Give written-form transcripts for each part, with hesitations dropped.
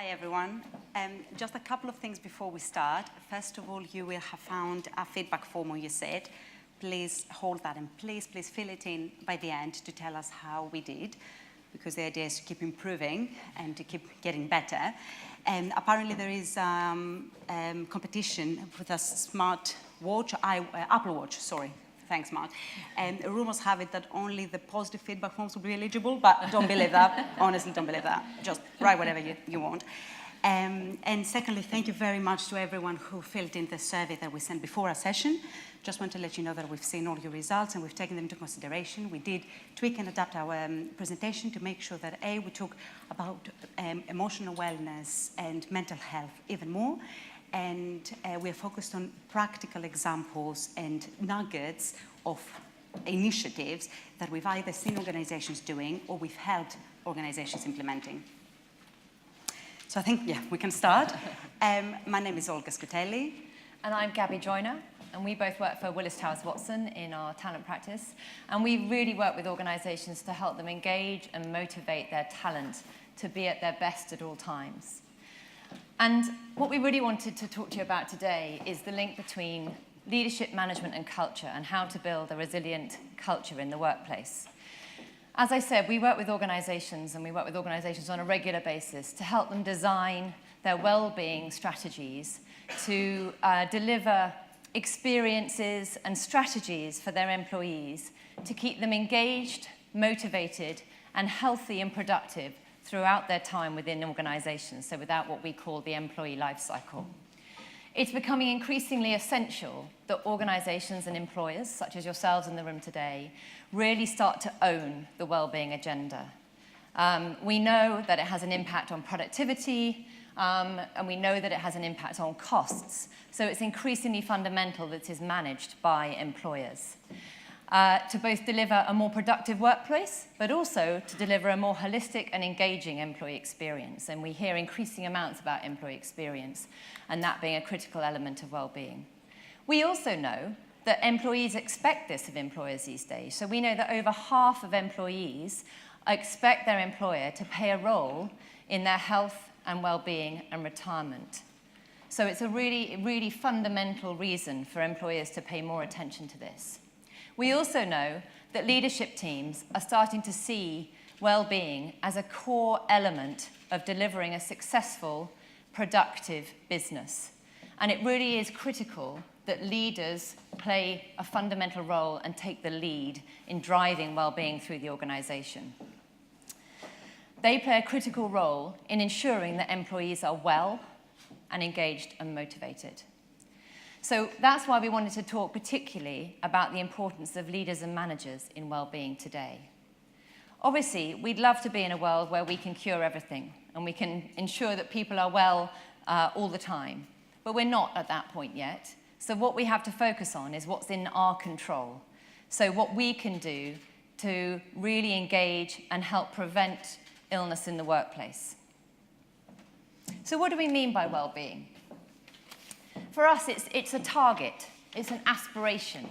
Hi, everyone. Just a couple of things before we start. First of all, you will have found a feedback form on your seat. Please hold that and please fill it in by the end to tell us how we did, because the idea is to keep improving and to keep getting better. And apparently there is competition with a smart watch, Apple Watch, sorry. Thanks, Mark. And rumors have it that only the positive feedback forms will be eligible, but don't believe that. Honestly, don't believe that. Just write whatever you want. And secondly, thank you very much to everyone who filled in the survey that we sent before our session. Just want to let you know that we've seen all your results and we've taken them into consideration. We did tweak and adapt our presentation to make sure that A, we talk about emotional wellness and mental health even more. And we are focused on practical examples and nuggets of initiatives that we've either seen organizations doing or we've helped organizations implementing. So I think, yeah, we can start. My name is Olga Skouteli. And I'm Gaby Joyner. And we both work for Willis Towers Watson in our talent practice. And we really work with organizations to help them engage and motivate their talent to be at their best at all times. And what we really wanted to talk to you about today is the link between leadership, management, and culture, and how to build a resilient culture in the workplace. As I said, we work with organizations, and we work with organizations on a regular basis to help them design their well-being strategies to deliver experiences and strategies for their employees to keep them engaged, motivated, and healthy and productive throughout their time within organizations, so without what we call the employee life cycle. It's becoming increasingly essential that organizations and employers, such as yourselves in the room today, really start to own the well-being agenda. We know that it has an impact on productivity, and we know that it has an impact on costs. So it's increasingly fundamental that it is managed by employers. To both deliver a more productive workplace, but also to deliver a more holistic and engaging employee experience. And we hear increasing amounts about employee experience, and that being a critical element of well-being. We also know that employees expect this of employers these days. So we know that over half of employees expect their employer to play a role in their health and well-being and retirement. So it's a really fundamental reason for employers to pay more attention to this. We also know that leadership teams are starting to see well-being as a core element of delivering a successful, productive business. And it really is critical that leaders play a fundamental role and take the lead in driving well-being through the organization. They play a critical role in ensuring that employees are well and engaged and motivated. So that's why we wanted to talk particularly about the importance of leaders and managers in well-being today. Obviously, we'd love to be in a world where we can cure everything and we can ensure that people are well all the time. But we're not at that point yet. So what we have to focus on is what's in our control. So what we can do to really engage and help prevent illness in the workplace. So what do we mean by well-being? For us, it's a target, it's an aspiration,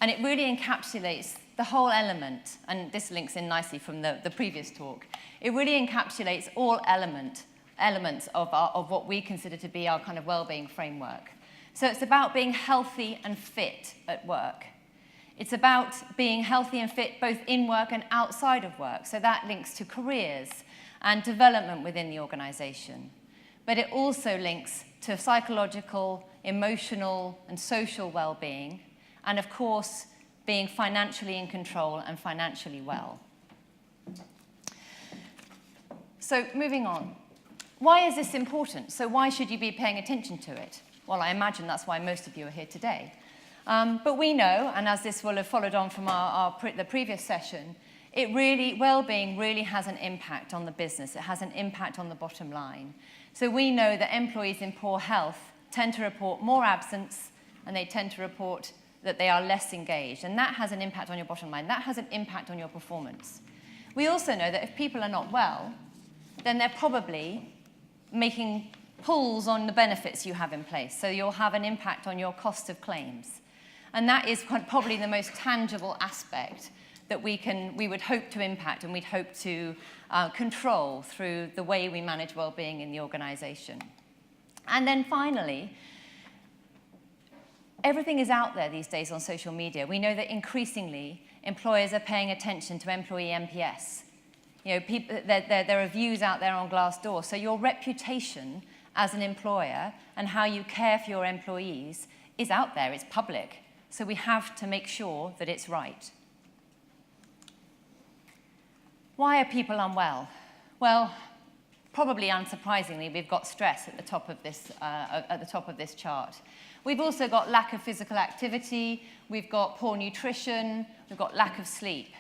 and it really encapsulates the whole element, and this links in nicely from the previous talk. It really encapsulates all elements of what we consider to be our kind of well-being framework. So it's about being healthy and fit at work. It's about being healthy and fit both in work and outside of work, so that links to careers and development within the organization. But it also links to psychological, emotional, and social well-being, and of course, being financially in control and financially well. So moving on. Why is this important? So why should you be paying attention to it? Well, I imagine that's why most of you are here today. But we know, and as this will have followed on from the previous session, well-being really has an impact on the business. It has an impact on the bottom line. So we know that employees in poor health tend to report more absence, and they tend to report that they are less engaged. And that has an impact on your bottom line. That has an impact on your performance. We also know that if people are not well, then they're probably making pulls on the benefits you have in place. So you'll have an impact on your cost of claims. And that is probably the most tangible aspect that we would hope to impact and we'd hope to control through the way we manage well-being in the organization. And then finally, everything is out there these days on social media. We know that increasingly employers are paying attention to employee NPS. You know, there are views out there on Glassdoor. So your reputation as an employer and how you care for your employees is out there, it's public. So we have to make sure that it's right. Why are people unwell? Well, probably unsurprisingly, we've got stress at the top of this chart. We've also got lack of physical activity, we've got poor nutrition, we've got lack of sleep.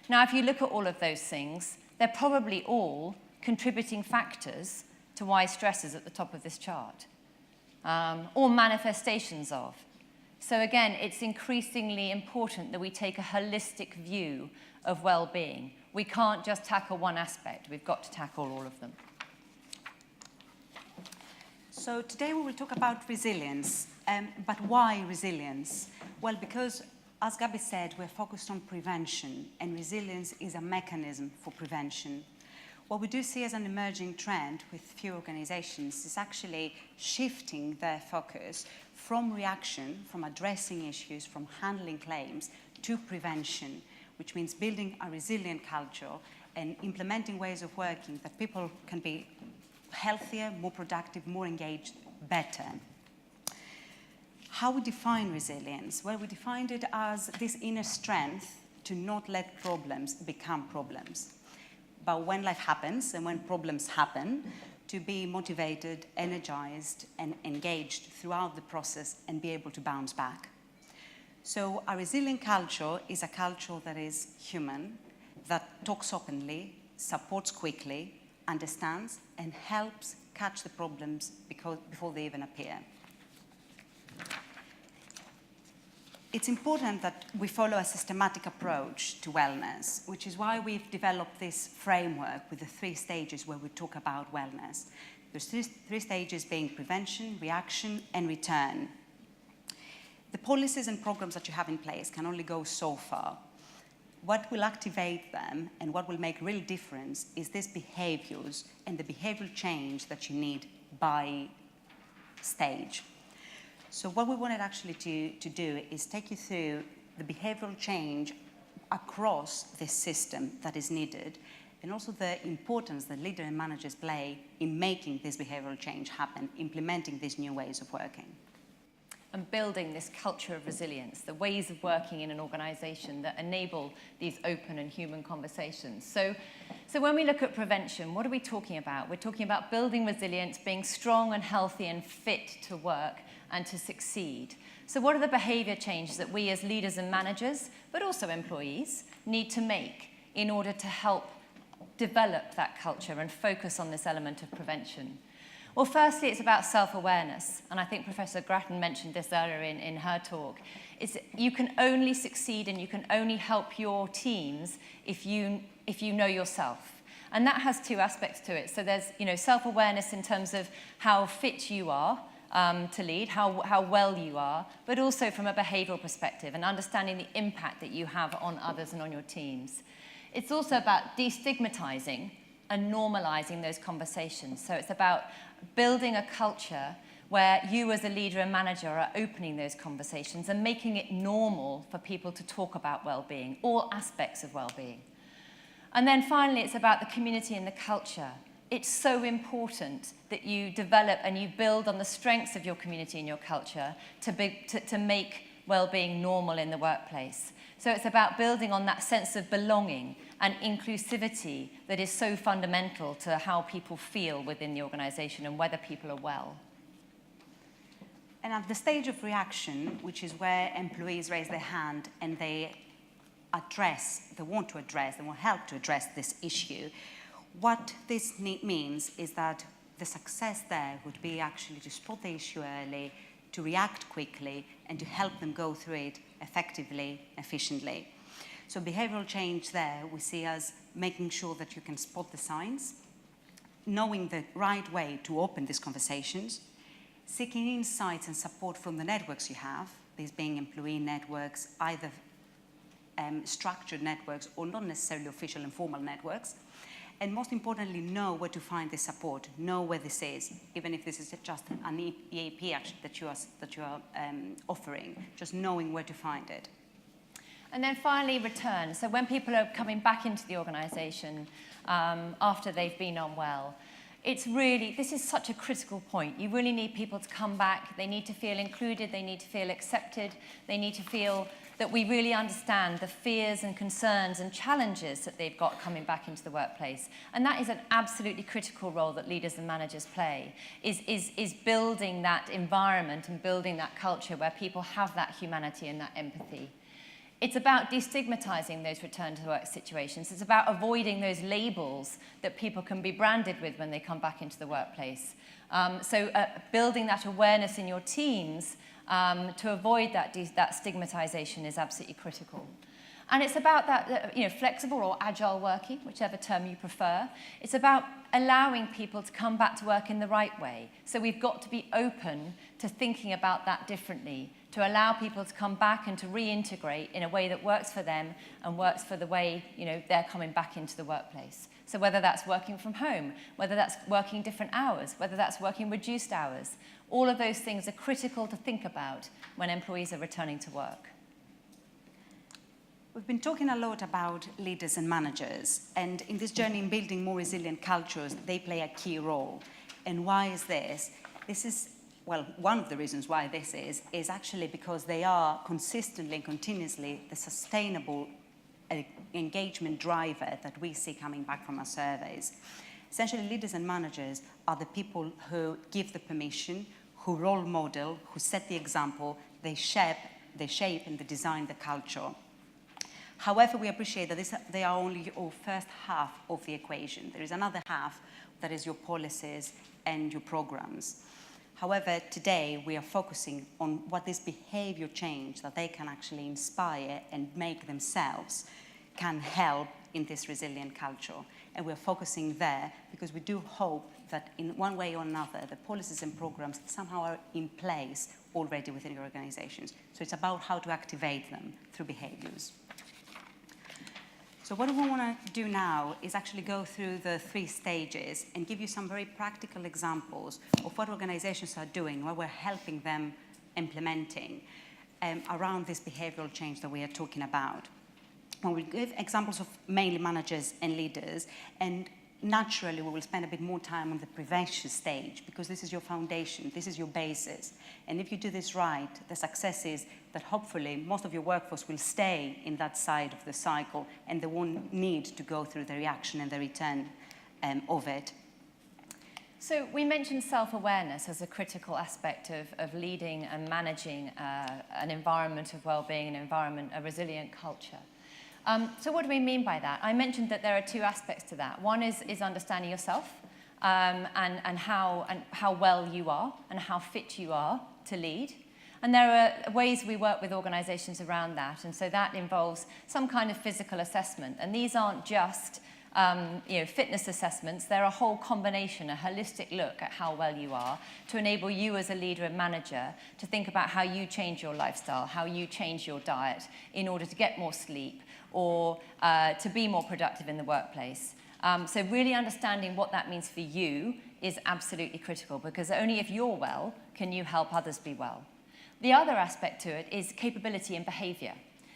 Now, if you look at all of those things, they're probably all contributing factors to why stress is at the top of this chart, or manifestations of. So again, it's increasingly important that we take a holistic view of well-being. We can't just tackle one aspect, we've got to tackle all of them. So today we will talk about resilience, but why resilience? Well, because as Gaby said, we're focused on prevention, and resilience is a mechanism for prevention. What we do see as an emerging trend with few organizations is actually shifting their focus from reaction, from addressing issues, from handling claims, to prevention, which means building a resilient culture and implementing ways of working that people can be healthier, more productive, more engaged, better. How we define resilience? Well, we defined it as this inner strength to not let problems become problems. But when life happens and when problems happen, to be motivated, energized, and engaged throughout the process and be able to bounce back. So a resilient culture is a culture that is human, that talks openly, supports quickly, understands, and helps catch the problems before they even appear. It's important that we follow a systematic approach to wellness, which is why we've developed this framework with the 3 stages where we talk about wellness. There's three stages being prevention, reaction, and return. The policies and programs that you have in place can only go so far. What will activate them and what will make real difference is these behaviors and the behavioral change that you need by stage. So what we wanted actually to do is take you through the behavioral change across this system that is needed, and also the importance that leaders and managers play in making this behavioral change happen, implementing these new ways of working. And building this culture of resilience, the ways of working in an organization that enable these open and human conversations. So when we look at prevention, what are we talking about? We're talking about building resilience, being strong and healthy and fit to work and to succeed. So what are the behavior changes that we as leaders and managers, but also employees, need to make in order to help develop that culture and focus on this element of prevention? Well, firstly, it's about self-awareness, and I think Professor Grattan mentioned this earlier in her talk. You can only succeed and you can only help your teams if you know yourself. And that has 2 aspects to it. So there's self-awareness in terms of how fit you are to lead, how well you are, but also from a behavioral perspective and understanding the impact that you have on others and on your teams. It's also about destigmatizing and normalizing those conversations. So it's about building a culture where you as a leader and manager are opening those conversations and making it normal for people to talk about well-being, all aspects of well-being. And then finally, it's about the community and the culture. It's so important that you develop and you build on the strengths of your community and your culture to make well-being normal in the workplace. So it's about building on that sense of belonging and inclusivity that is so fundamental to how people feel within the organization and whether people are well. And at the stage of reaction, which is where employees raise their hand and they want help to address this issue, what this means is that the success there would be actually to spot the issue early, to react quickly, and to help them go through it effectively, efficiently. So behavioral change there we see as making sure that you can spot the signs, knowing the right way to open these conversations, seeking insights and support from the networks you have, these being employee networks, either structured networks or not necessarily official and formal networks. And most importantly, know where to find the support, know where this is, even if this is just an EAP actually that you are offering, just knowing where to find it. And then finally, return. So when people are coming back into the organisation after they've been unwell, this is such a critical point. You really need people to come back. They need to feel included. They need to feel accepted. They need to feel that we really understand the fears and concerns and challenges that they've got coming back into the workplace. And that is an absolutely critical role that leaders and managers play, is building that environment and building that culture where people have that humanity and that empathy. It's about destigmatizing those return to work situations. It's about avoiding those labels that people can be branded with when they come back into the workplace. Building that awareness in your teams to avoid that stigmatization is absolutely critical. And it's about that flexible or agile working, whichever term you prefer. It's about allowing people to come back to work in the right way. So we've got to be open to thinking about that differently, to allow people to come back and to reintegrate in a way that works for them and works for the way they're coming back into the workplace. So whether that's working from home, whether that's working different hours, whether that's working reduced hours, all of those things are critical to think about when employees are returning to work. We've been talking a lot about leaders and managers, and in this journey in building more resilient cultures, they play a key role. And why is this? This is, well, one of the reasons why this is actually because they are consistently and continuously the sustainable engagement driver that we see coming back from our surveys. Essentially, leaders and managers are the people who give the permission, who role model, who set the example, they shape and they design the culture. However, we appreciate that they are only your first half of the equation. There is another half that is your policies and your programs. However, today we are focusing on what this behavior change that they can actually inspire and make themselves can help in this resilient culture. And we're focusing there because we do hope that in one way or another, the policies and programs somehow are in place already within your organizations. So it's about how to activate them through behaviors. So what we want to do now is actually go through the 3 stages and give you some very practical examples of what organizations are doing, what we're helping them implementing around this behavioral change that we are talking about. And we'll give examples of mainly managers and leaders, and naturally we will spend a bit more time on the prevention stage because this is your foundation, this is your basis. And if you do this right, the success is that hopefully most of your workforce will stay in that side of the cycle and they won't need to go through the reaction and the return of it. So we mentioned self-awareness as a critical aspect of leading and managing an environment of well-being, a resilient culture. So what do we mean by that? I mentioned that there are 2 aspects to that. One is understanding yourself and how well you are and how fit you are to lead. And there are ways we work with organisations around that. And so that involves some kind of physical assessment. And these aren't just fitness assessments. They're a whole combination, a holistic look at how well you are to enable you as a leader and manager to think about how you change your lifestyle, how you change your diet in order to get more sleep or to be more productive in the workplace. So really understanding what that means for you is absolutely critical because only if you're well can you help others be well. The other aspect to it is capability and behaviour.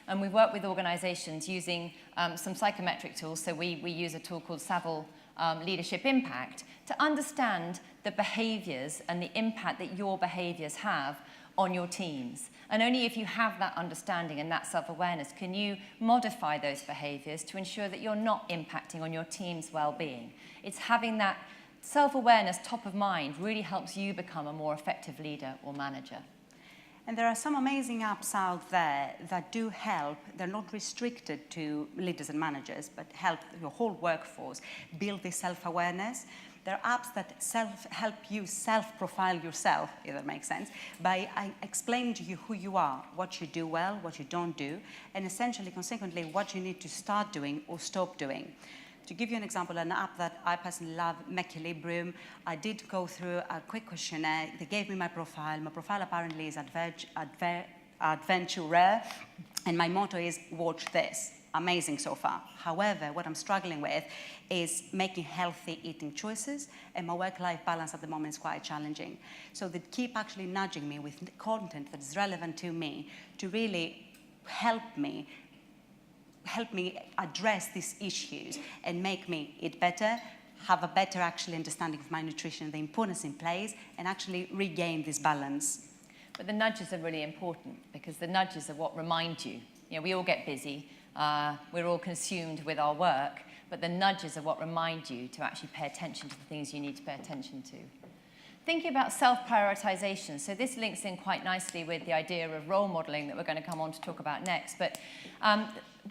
And we work with organisations using some psychometric tools. So we use a tool called Saville Leadership Impact to understand the behaviours and the impact that your behaviours have on your teams. And only if you have that understanding and that self-awareness can you modify those behaviours to ensure that you're not impacting on your team's well-being. It's having that self-awareness top of mind really helps you become a more effective leader or manager. And there are some amazing apps out there that do help. They're not restricted to leaders and managers, but help your whole workforce build this self-awareness. There are apps that help you self-profile yourself, if that makes sense, by explaining to you who you are, what you do well, what you don't do, and essentially, consequently, what you need to start doing or stop doing. To give you an example, an app that I personally love, Mequilibrium, I did go through a quick questionnaire. They gave me my profile. My profile apparently is adventurer, and my motto is watch this. Amazing so far. However, what I'm struggling with is making healthy eating choices, and my work-life balance at the moment is quite challenging. So they keep actually nudging me with content that is relevant to me to really help me address these issues and make me eat better, have a better actually understanding of my nutrition and the importance in place, and actually regain this balance. But the nudges are really important because the nudges are what remind you. You know, we all get busy. We're all consumed with our work, but the nudges are what remind you to actually pay attention to the things you need to pay attention to. Thinking about self-prioritization, so this links in quite nicely with the idea of role modeling that we're going to come on to talk about next, but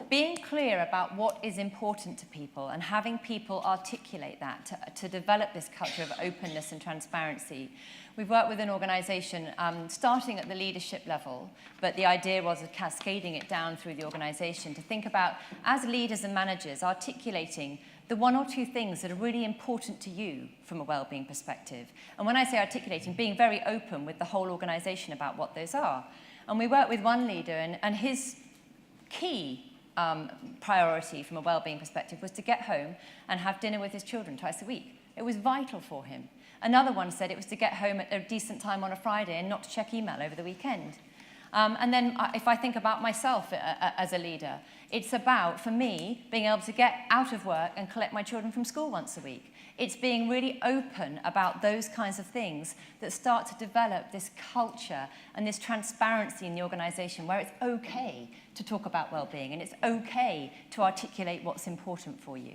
being clear about what is important to people and having people articulate that to develop this culture of openness and transparency. We've worked with an organization starting at the leadership level, but the idea was of cascading it down through the organization to think about, as leaders and managers, articulating the one or two things that are really important to you from a well-being perspective. And when I say articulating, being very open with the whole organization about what those are. And we worked with one leader, and his key priority from a well-being perspective was to get home and have dinner with his children twice a week. It was vital for him. Another one said it was to get home at a decent time on a Friday and not to check email over the weekend. And then if I think about myself as a leader, it's about, for me, being able to get out of work and collect my children from school once a week. It's being really open about those kinds of things that start to develop this culture and this transparency in the organisation where it's okay to talk about well-being and it's okay to articulate what's important for you.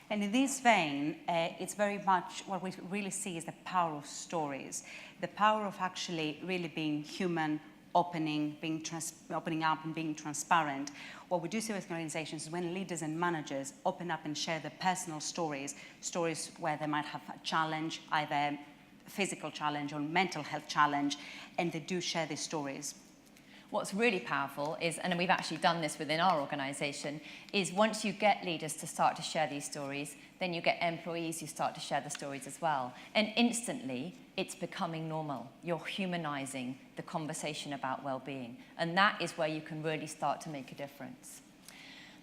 And in this vein, it's very much what we really see is the power of stories, the power of actually really being human, opening up and being transparent. What we do see with organizations is when leaders and managers open up and share their personal stories where they might have a challenge, either a physical challenge or mental health challenge, and they do share these stories. What's really powerful is, and we've actually done this within our organisation, is once you get leaders to start to share these stories, then you get employees who start to share the stories as well. And instantly, it's becoming normal. You're humanising the conversation about well-being. And that is where you can really start to make a difference.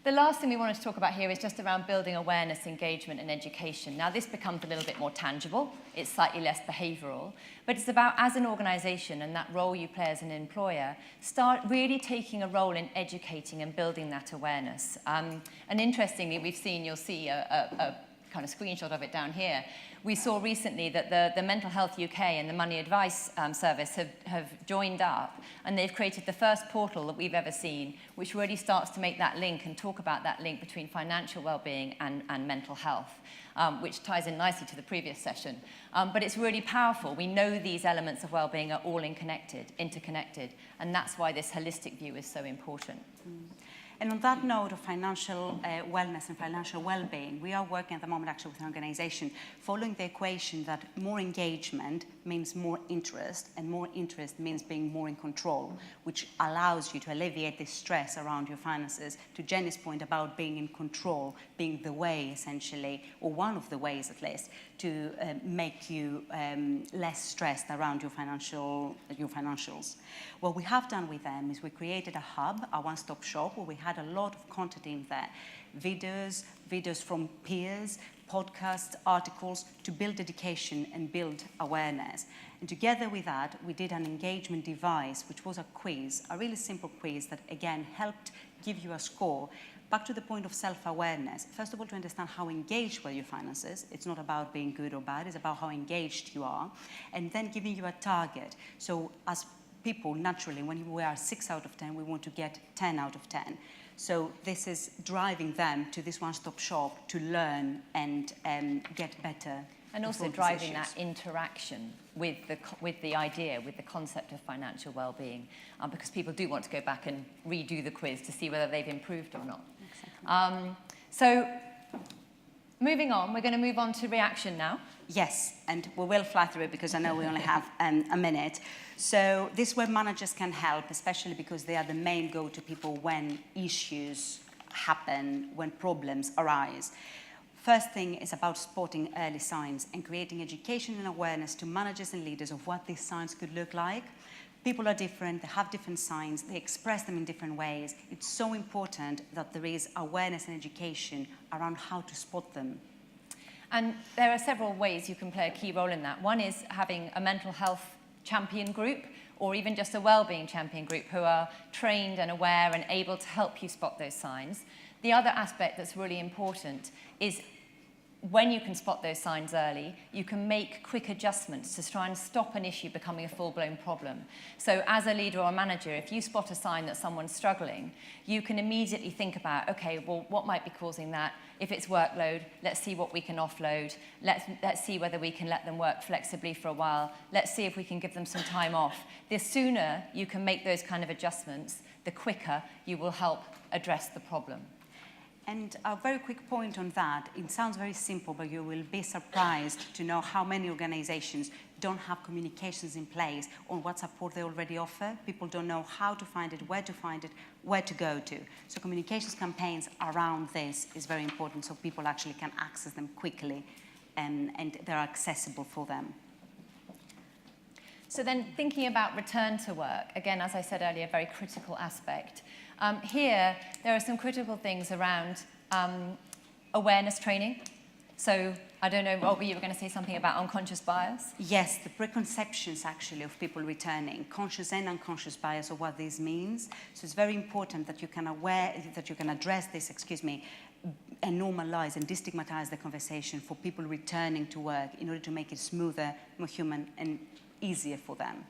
The last thing we wanted to talk about here is just around building awareness, engagement, and education. Now, this becomes a little bit more tangible. It's slightly less behavioural. But it's about, as an organisation and that role you play as an employer, start really taking a role in educating and building that awareness. And interestingly, you'll see a kind of screenshot of it down here. We saw recently that the Mental Health UK and the Money Advice Service have joined up, and they've created the first portal that we've ever seen, which really starts to make that link and talk about that link between financial well-being and mental health, which ties in nicely to the previous session. But it's really powerful. We know these elements of well-being are all interconnected, and that's why this holistic view is so important. And on that note of financial wellness and financial well-being, we are working at the moment actually with an organization following the equation that more engagement means more interest, and more interest means being more in control, which allows you to alleviate the stress around your finances. To Jenny's point about being in control, being the way essentially, or one of the ways at least, to make you less stressed around your financials. What we have done with them is we created a hub, a one-stop shop, where we had a lot of content in there, videos from peers, podcasts, articles, to build education and build awareness. And together with that, we did an engagement device, which was a quiz, a really simple quiz that, again, helped give you a score. Back to the point of self-awareness. First of all, to understand how engaged were your finances. It's not about being good or bad, it's about how engaged you are. And then giving you a target. So as people, naturally, when we are 6 out of 10, we want to get 10 out of 10. So this is driving them to this one-stop shop to learn and get better. And also driving that interaction with the idea, with the concept of financial well-being, because people do want to go back and redo the quiz to see whether they've improved or not. Exactly. So moving on, we're going to move on to reaction now. Yes, and we will fly through it because I know we only have a minute. So this is where managers can help, especially because they are the main go-to people when issues happen, when problems arise. First thing is about spotting early signs and creating education and awareness to managers and leaders of what these signs could look like. People are different, they have different signs, they express them in different ways. It's so important that there is awareness and education around how to spot them. And there are several ways you can play a key role in that. One is having a mental health champion group, or even just a wellbeing champion group who are trained and aware and able to help you spot those signs. The other aspect that's really important is when you can spot those signs early, you can make quick adjustments to try and stop an issue becoming a full-blown problem. So as a leader or a manager, if you spot a sign that someone's struggling, you can immediately think about, okay, well, what might be causing that? If it's workload, let's see what we can offload. Let's see whether we can let them work flexibly for a while. Let's see if we can give them some time off. The sooner you can make those kind of adjustments, the quicker you will help address the problem. And a very quick point on that, it sounds very simple, but you will be surprised to know how many organizations don't have communications in place on what support they already offer. People don't know how to find it, where to go to. So communications campaigns around this is very important so people actually can access them quickly and they're accessible for them. So then thinking about return to work, again, as I said earlier, a very critical aspect. Here, there are some critical things around awareness training. So I don't know, Olga, you were going to say something about unconscious bias? Yes, the preconceptions actually of people returning, conscious and unconscious bias of what this means. So it's very important that you can address this, and normalize and destigmatize the conversation for people returning to work in order to make it smoother, more human, and easier for them.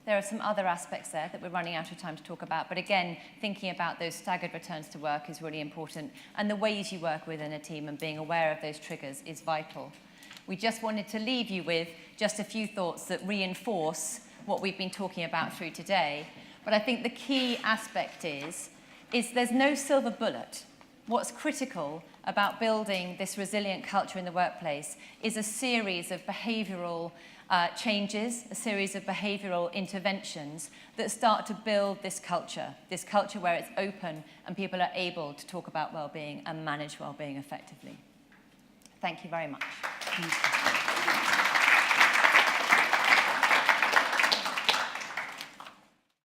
There are some other aspects there that we're running out of time to talk about, but again, thinking about those staggered returns to work is really important, and the ways you work within a team and being aware of those triggers is vital. We just wanted to leave you with just a few thoughts that reinforce what we've been talking about through today, but I think the key aspect is there's no silver bullet. What's critical about building this resilient culture in the workplace is a series of behavioural changes, a series of behavioural interventions that start to build this culture where it's open and people are able to talk about well-being and manage well-being effectively. Thank you very much. Thank you.